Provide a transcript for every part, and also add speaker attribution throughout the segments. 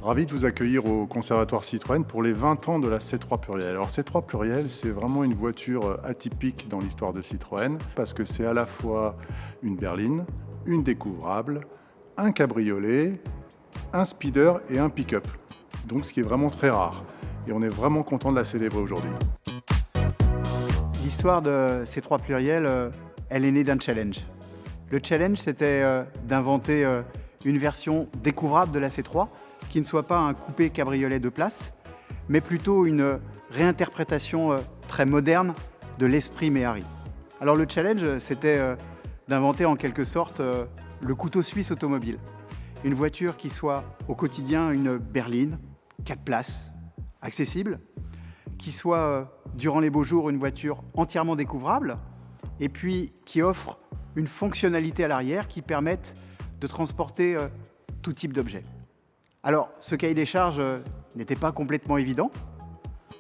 Speaker 1: Ravi de vous accueillir au Conservatoire Citroën pour les 20 ans de la C3 Pluriel. Alors C3 Pluriel, c'est vraiment une voiture atypique dans l'histoire de Citroën parce que c'est à la fois une berline, une découvrable, un cabriolet, un speeder et un pick-up. Donc ce qui est vraiment très rare. Et on est vraiment content de la célébrer aujourd'hui.
Speaker 2: L'histoire de C3 Pluriel, elle est née d'un challenge. Le challenge, c'était d'inventer une version découvrable de la C3 qui ne soit pas un coupé cabriolet de place, mais plutôt une réinterprétation très moderne de l'esprit Méhari. Alors le challenge, c'était d'inventer en quelque sorte le couteau suisse automobile. Une voiture qui soit au quotidien une berline, 4 places, accessible, qui soit durant les beaux jours une voiture entièrement découvrable, et puis qui offre une fonctionnalité à l'arrière qui permette de transporter tout type d'objet. Alors, ce cahier des charges n'était pas complètement évident,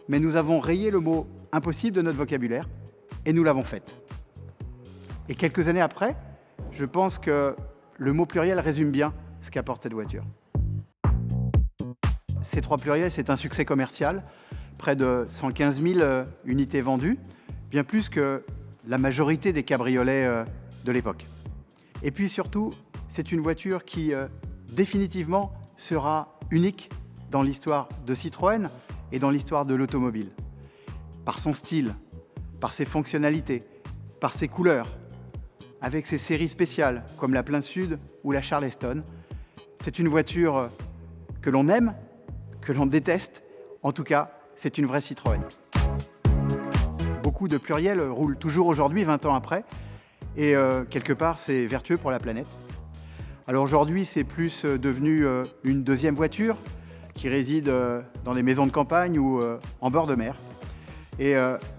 Speaker 2: mais nous avons rayé le mot impossible de notre vocabulaire et nous l'avons fait. Et quelques années après, je pense que le mot pluriel résume bien ce qu'apporte cette voiture. C3 Pluriel, c'est un succès commercial, près de 115 000 unités vendues, bien plus que la majorité des cabriolets de l'époque. Et puis surtout, c'est une voiture qui définitivement sera unique dans l'histoire de Citroën et dans l'histoire de l'automobile. Par son style, par ses fonctionnalités, par ses couleurs, avec ses séries spéciales comme la Plein Sud ou la Charleston. C'est une voiture que l'on aime, que l'on déteste. En tout cas, c'est une vraie Citroën. Beaucoup de pluriels roulent toujours aujourd'hui, 20 ans après, et quelque part, c'est vertueux pour la planète. Alors aujourd'hui, c'est plus devenu une deuxième voiture qui réside dans les maisons de campagne ou en bord de mer. Et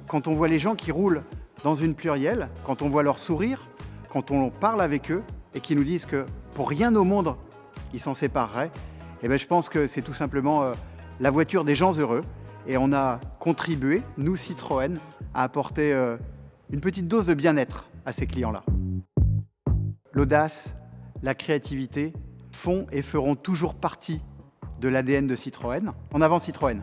Speaker 2: quand on voit les gens qui roulent dans une pluriel, quand on voit leur sourire, quand on parle avec eux et qu'ils nous disent que pour rien au monde, ils s'en sépareraient, eh bien, je pense que c'est tout simplement la voiture des gens heureux. Et on a contribué, nous Citroën, à apporter une petite dose de bien-être à ces clients-là. L'audace, la créativité font et feront toujours partie de l'ADN de Citroën. En avant Citroën!